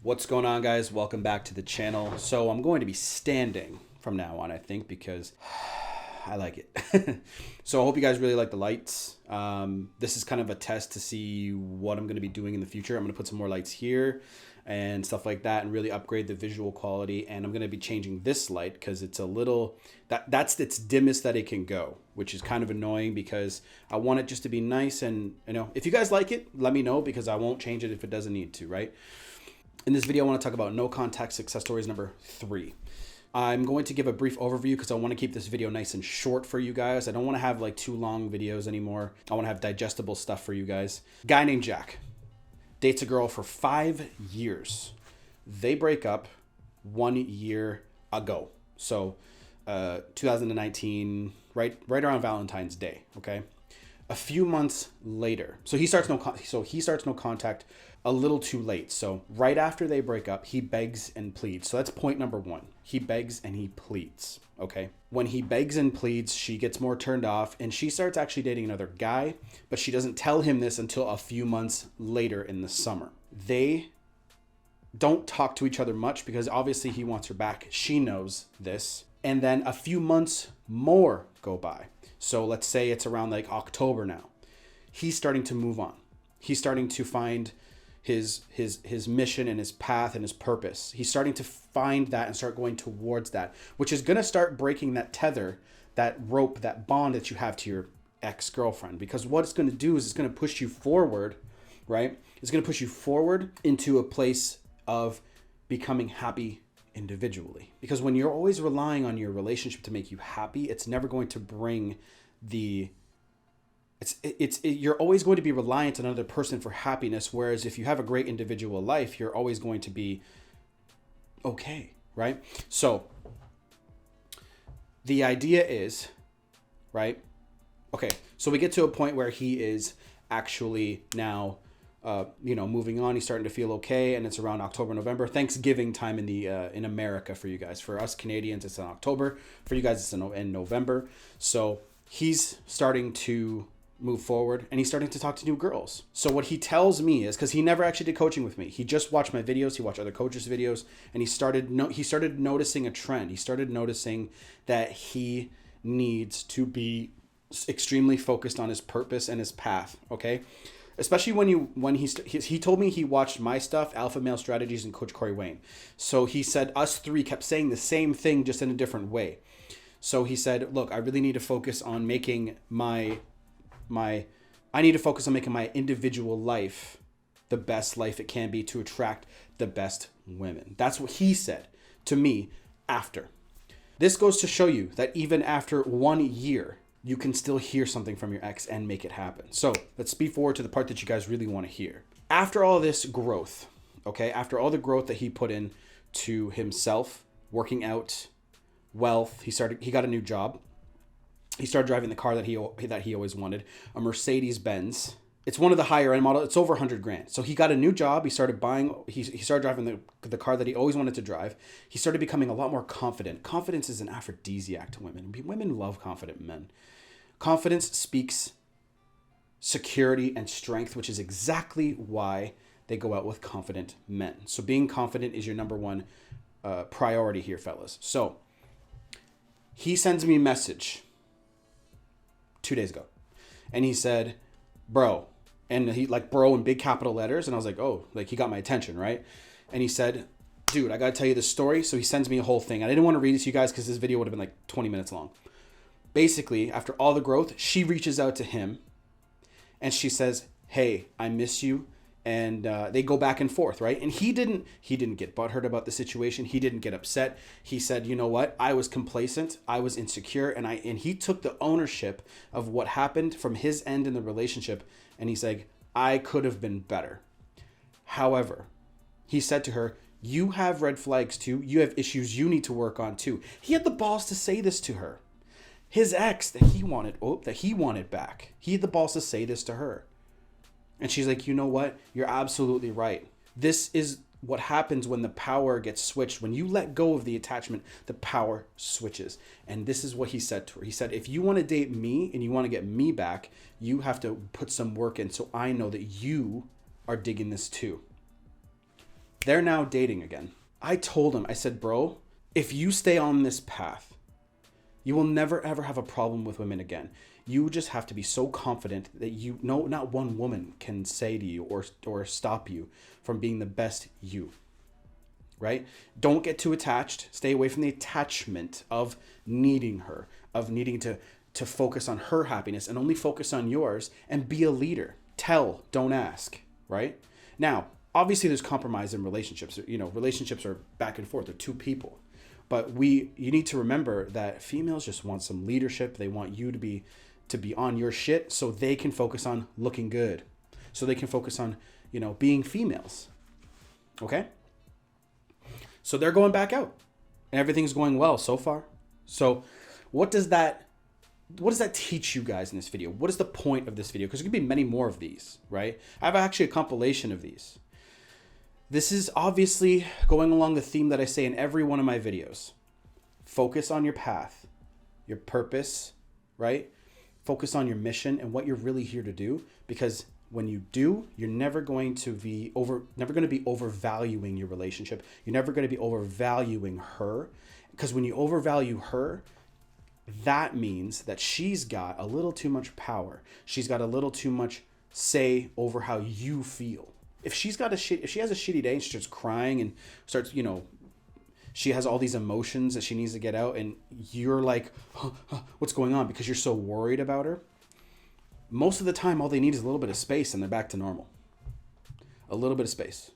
What's going on, guys? Welcome back to the channel. So I'm going to be standing from now on, I think, because I like it. So I hope you guys really like the lights. This is kind of a test to see what I'm going to be doing in the future. I'm going to put some more lights here and stuff like that and really upgrade the visual quality. And I'm going to be changing this light because it's a little, that's its dimmest that it can go, which is kind of annoying because I want it just to be nice. And, you know, if you guys like it, let me know because I won't change it if it doesn't need to, right? In this video, I want to talk about no contact success stories number 3. I'm going to give a brief overview because I want to keep this video nice and short for you guys. I don't want to have like too long videos anymore. I want to have digestible stuff for you guys. Guy named Jack dates a girl for 5 years. They break up 1 year ago. So 2019, right around Valentine's Day, okay? A few months later, so he starts no contact a little too late. So right after they break up, he begs and pleads. So that's point number 1. He begs and he pleads. Okay. When he begs and pleads, she gets more turned off and she starts actually dating another guy, but she doesn't tell him this until a few months later in the summer. They don't talk to each other much because obviously he wants her back. She knows this. And then a few months more go by. So let's say it's around like October now. He's starting to move on. He's starting to find his mission and his path and his purpose. He's starting to find that and start going towards that, which is going to start breaking that tether, that rope, that bond that you have to your ex-girlfriend. Because what it's going to do is it's going to push you forward, right? It's going to push you forward into a place of becoming happy individually. Because when you're always relying on your relationship to make you happy, it's never going to bring the you're always going to be reliant on another person for happiness. Whereas if you have a great individual life, you're always going to be okay, right? So the idea is, right? Okay, so we get to a point where he is actually now, moving on. He's starting to feel okay, and it's around October, November, Thanksgiving time in America for you guys. For us Canadians, it's in October. For you guys, it's in November. So he's starting to move forward and he's starting to talk to new girls. So what he tells me is, because he never actually did coaching with me, he just watched my videos, he watched other coaches' videos, and he started noticing a trend. He started noticing that he needs to be extremely focused on his purpose and his path, okay? Especially when he told me he watched my stuff, Alpha Male Strategies and Coach Corey Wayne. So he said us three kept saying the same thing just in a different way. So he said, look, I really need to focus on making my individual life the best life it can be to attract the best women. That's what he said to me after. This goes to show you that even after 1 year, you can still hear something from your ex and make it happen. So let's speed forward to the part that you guys really want to hear. After all this growth, okay, after all the growth that he put in to himself, working out, wealth, he got a new job. He started driving the car that he always wanted, a Mercedes-Benz. It's one of the higher end models. It's over 100 grand. So he got a new job. He started driving the car that he always wanted to drive. He started becoming a lot more confident. Confidence is an aphrodisiac to women. Women love confident men. Confidence speaks security and strength, which is exactly why they go out with confident men. So being confident is your number one priority here, fellas. So he sends me a message 2 days ago. And he said, bro, and he like bro in big capital letters. And I was like, oh, like he got my attention, right? And he said, dude, I got to tell you this story. So he sends me a whole thing. I didn't want to read it to you guys because this video would have been like 20 minutes long. Basically, after all the growth, she reaches out to him and she says, hey, I miss you. And they go back and forth, right? And he didn't get butthurt about the situation. He didn't get upset. He said, you know what? I was complacent. I was insecure. And he took the ownership of what happened from his end in the relationship. And he's like, I could have been better. However, he said to her, you have red flags too. You have issues you need to work on too. He had the balls to say this to her. His ex that he wanted back. He had the balls to say this to her. And she's like, you know what? You're absolutely right. This is what happens when the power gets switched. When you let go of the attachment, the power switches. And this is what he said to her. He said, if you want to date me and you want to get me back, you have to put some work in so I know that you are digging this too. They're now dating again. I told him, I said, bro, if you stay on this path, you will never ever have a problem with women again. You just have to be so confident that not one woman can say to you or stop you from being the best you. Right? Don't get too attached. Stay away from the attachment of needing her, of needing to focus on her happiness, and only focus on yours, and be a leader. Tell, don't ask, right? Now, obviously there's compromise in relationships. Relationships are back and forth. They're two people. But you need to remember that females just want some leadership. They want you to be on your shit so they can focus on looking good. So they can focus on, being females. Okay? So they're going back out and everything's going well so far. So what does that teach you guys in this video? What is the point of this video? Because there could be many more of these, right? I have actually a compilation of these. This is obviously going along the theme that I say in every one of my videos. Focus on your path, your purpose, right? Focus on your mission and what you're really here to do, because when you do, you're never going to be overvaluing your relationship. You're never going to be overvaluing her, because when you overvalue her, that means that she's got a little too much power. She's got a little too much say over how you feel. If she has a shitty day and she starts crying and starts, she has all these emotions that she needs to get out, and you're like, what's going on? Because you're so worried about her. Most of the time, all they need is a little bit of space and they're back to normal. A little bit of space.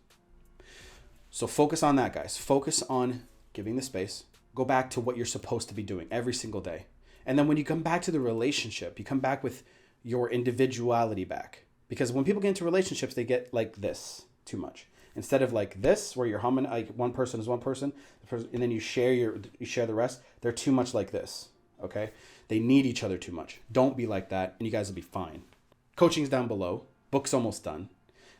So focus on that, guys. Focus on giving the space. Go back to what you're supposed to be doing every single day. And then when you come back to the relationship, you come back with your individuality back. Because when people get into relationships, they get like this too much. Instead of like this, where you're humming, like one person is one person, and then you share the rest, they're too much like this. Okay? They need each other too much. Don't be like that, and you guys will be fine. Coaching's down below. Book's almost done.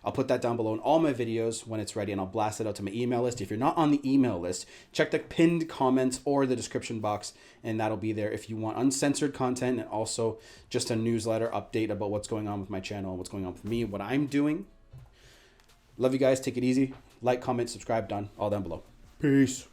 I'll put that down below in all my videos when it's ready, and I'll blast it out to my email list. If you're not on the email list, check the pinned comments or the description box, and that'll be there if you want uncensored content and also just a newsletter update about what's going on with my channel and what's going on with me, what I'm doing. Love you guys. Take it easy. Like, comment, subscribe. Done. All down below. Peace.